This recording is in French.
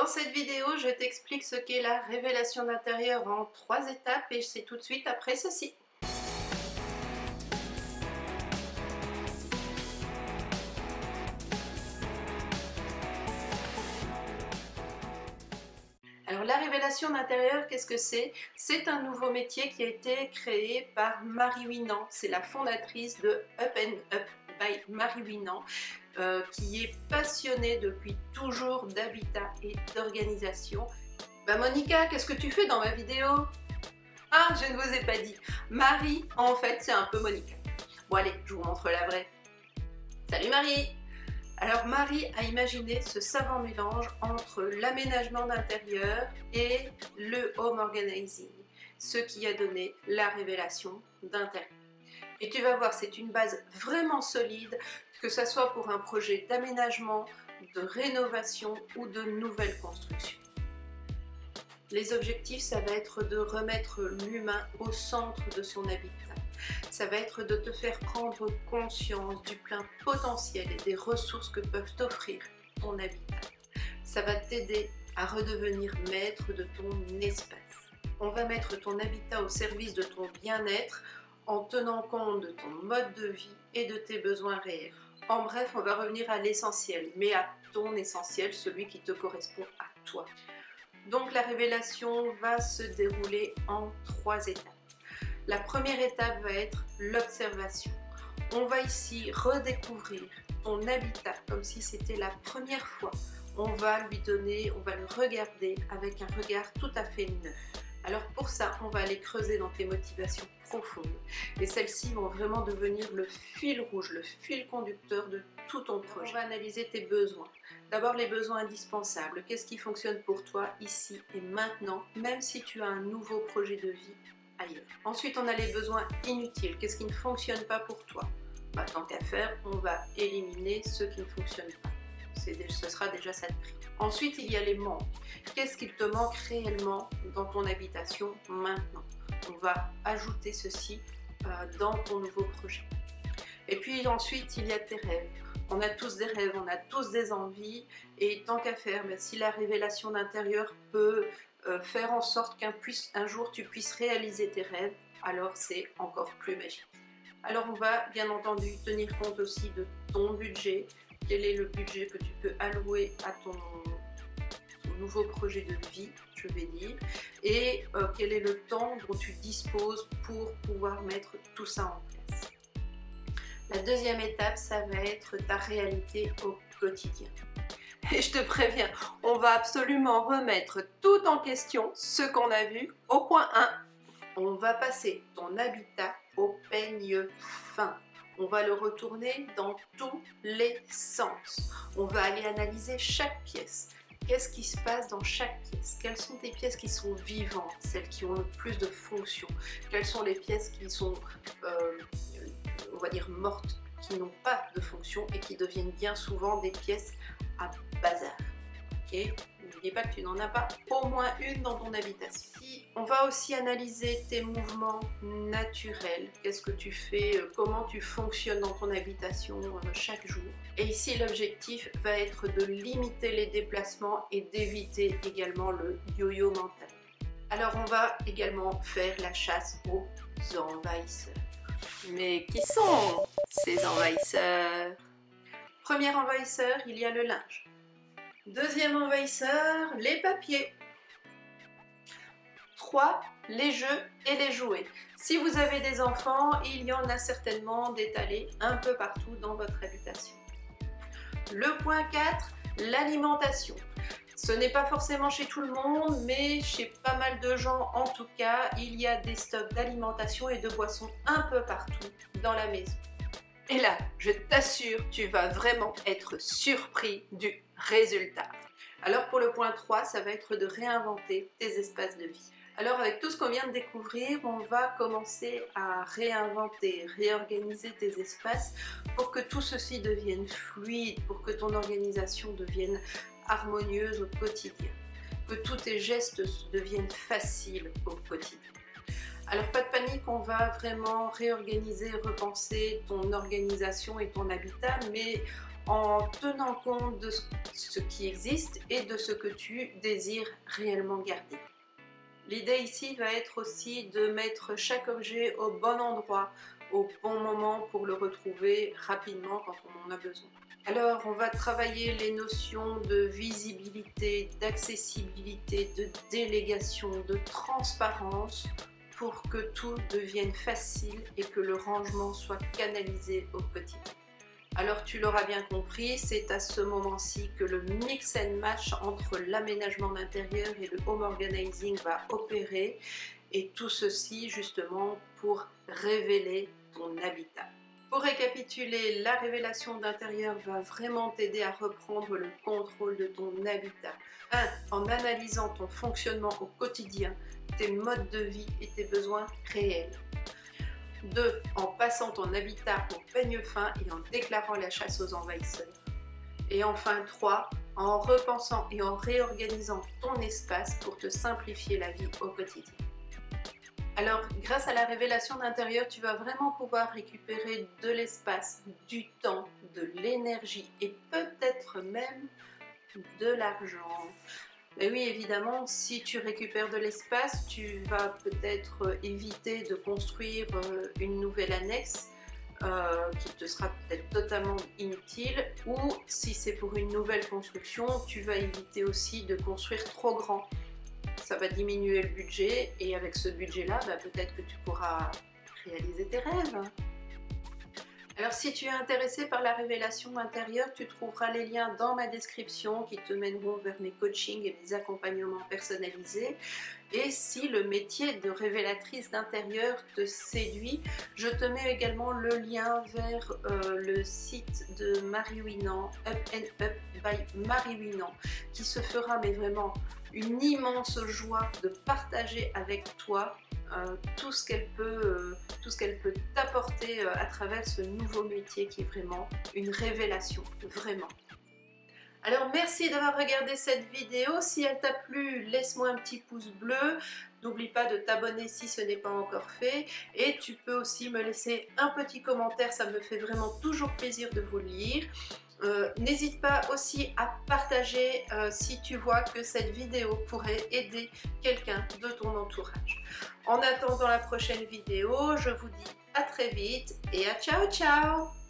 Dans cette vidéo, je t'explique ce qu'est la révélation d'intérieur en 3 étapes et c'est tout de suite après ceci. Alors la révélation d'intérieur, qu'est-ce que c'est? C'est un nouveau métier qui a été créé par Marie Winant. C'est la fondatrice de Up and Up by Marie Winant, qui est passionnée depuis toujours d'habitat et d'organisation. Bah Monica, qu'est-ce que tu fais dans ma vidéo? Ah, je ne vous ai pas dit. Marie, en fait, c'est un peu Monica. Bon allez, je vous montre la vraie. Salut Marie! Alors Marie a imaginé ce savant mélange entre l'aménagement d'intérieur et le home organizing, ce qui a donné la révélation d'intérieur. Et tu vas voir, c'est une base vraiment solide, que ce soit pour un projet d'aménagement, de rénovation ou de nouvelle construction. Les objectifs, ça va être de remettre l'humain au centre de son habitat. Ça va être de te faire prendre conscience du plein potentiel et des ressources que peuvent t'offrir ton habitat. Ça va t'aider à redevenir maître de ton espace. On va mettre ton habitat au service de ton bien-être en tenant compte de ton mode de vie et de tes besoins réels. En bref, on va revenir à l'essentiel, mais à ton essentiel, celui qui te correspond à toi. Donc la révélation va se dérouler en 3 étapes. La première étape va être l'observation. On va ici redécouvrir ton habitat comme si c'était la première fois. On va lui donner, on va le regarder avec un regard tout à fait neuf. Alors pour ça, on va aller creuser dans tes motivations profondes. Et celles-ci vont vraiment devenir le fil rouge, le fil conducteur de tout ton projet. On va analyser tes besoins. D'abord les besoins indispensables. Qu'est-ce qui fonctionne pour toi ici et maintenant, même si tu as un nouveau projet de vie ailleurs. Ensuite, on a les besoins inutiles. Qu'est-ce qui ne fonctionne pas pour toi? Bah, tant qu'à faire, on va éliminer ceux qui ne fonctionnent pas. Ce sera déjà ça de prix. Ensuite, il y a les manques. Qu'est-ce qu'il te manque réellement dans ton habitation maintenant? On va ajouter ceci dans ton nouveau projet. Et puis ensuite, il y a tes rêves. On a tous des rêves, on a tous des envies. Et tant qu'à faire, si la révélation d'intérieur peut faire en sorte qu'un jour tu puisses réaliser tes rêves, alors c'est encore plus magique. Alors on va bien entendu tenir compte aussi de ton budget. Quel est le budget que tu peux allouer à ton nouveau projet de vie, je vais dire, et quel est le temps dont tu disposes pour pouvoir mettre tout ça en place. La deuxième étape, ça va être ta réalité au quotidien. Et je te préviens, on va absolument remettre tout en question, ce qu'on a vu au point 1. On va passer ton habitat au peigne fin. On va le retourner dans tous les sens. On va aller analyser chaque pièce. Qu'est-ce qui se passe dans chaque pièce? Quelles sont les pièces qui sont vivantes, celles qui ont le plus de fonction? Quelles sont les pièces qui sont, on va dire, mortes, qui n'ont pas de fonction et qui deviennent bien souvent des pièces à bazar? Okay. N'oublie pas que tu n'en as pas au moins une dans ton habitation. On va aussi analyser tes mouvements naturels. Qu'est-ce que tu fais, comment tu fonctionnes dans ton habitation chaque jour. Et ici, l'objectif va être de limiter les déplacements et d'éviter également le yo-yo mental. Alors, on va également faire la chasse aux envahisseurs. Mais qui sont ces envahisseurs? Premier envahisseur, il y a le linge. Deuxième envahisseur, les papiers. 3. Les jeux et les jouets. Si vous avez des enfants, il y en a certainement d'étalés un peu partout dans votre habitation. Le point 4, l'alimentation. Ce n'est pas forcément chez tout le monde, mais chez pas mal de gens en tout cas, il y a des stocks d'alimentation et de boissons un peu partout dans la maison. Et là, je t'assure, tu vas vraiment être surpris du résultat. Alors pour le point 3, ça va être de réinventer tes espaces de vie. Alors avec tout ce qu'on vient de découvrir, on va commencer à réinventer, réorganiser tes espaces pour que tout ceci devienne fluide, pour que ton organisation devienne harmonieuse au quotidien, que tous tes gestes deviennent faciles au quotidien. Alors pas de panique, on va vraiment réorganiser, repenser ton organisation et ton habitat, mais en tenant compte de ce qui existe et de ce que tu désires réellement garder. L'idée ici va être aussi de mettre chaque objet au bon endroit, au bon moment pour le retrouver rapidement quand on en a besoin. Alors, on va travailler les notions de visibilité, d'accessibilité, de délégation, de transparence pour que tout devienne facile et que le rangement soit canalisé au quotidien. Alors tu l'auras bien compris, c'est à ce moment-ci que le mix and match entre l'aménagement d'intérieur et le home organizing va opérer, et tout ceci justement pour révéler ton habitat. Pour récapituler, la révélation d'intérieur va vraiment t'aider à reprendre le contrôle de ton habitat. 1. En analysant ton fonctionnement au quotidien, tes modes de vie et tes besoins réels. 2. En passant ton habitat au peigne fin et en déclarant la chasse aux envahisseurs. Et enfin 3. En repensant et en réorganisant ton espace pour te simplifier la vie au quotidien. Alors, grâce à la révélation d'intérieur, tu vas vraiment pouvoir récupérer de l'espace, du temps, de l'énergie et peut-être même de l'argent. Mais oui, évidemment, si tu récupères de l'espace, tu vas peut-être éviter de construire une nouvelle annexe qui te sera peut-être totalement inutile, ou si c'est pour une nouvelle construction, tu vas éviter aussi de construire trop grand. Ça va diminuer le budget et avec ce budget-là, peut-être que tu pourras réaliser tes rêves. Alors si tu es intéressé par la révélation intérieure, tu trouveras les liens dans ma description qui te mèneront vers mes coachings et mes accompagnements personnalisés. Et si le métier de révélatrice d'intérieur te séduit, je te mets également le lien vers le site de Marie Winant, Up and Up by Marie Winant, qui se fera mais vraiment une immense joie de partager avec toi tout ce qu'elle peut t'apporter à travers ce nouveau métier qui est vraiment une révélation, vraiment. Alors merci d'avoir regardé cette vidéo. Si elle t'a plu, laisse-moi un petit pouce bleu. N'oublie pas de t'abonner si ce n'est pas encore fait. Et tu peux aussi me laisser un petit commentaire, ça me fait vraiment toujours plaisir de vous lire. N'hésite pas aussi à partager si tu vois que cette vidéo pourrait aider quelqu'un de ton entourage. En attendant la prochaine vidéo, je vous dis à très vite et à ciao ciao!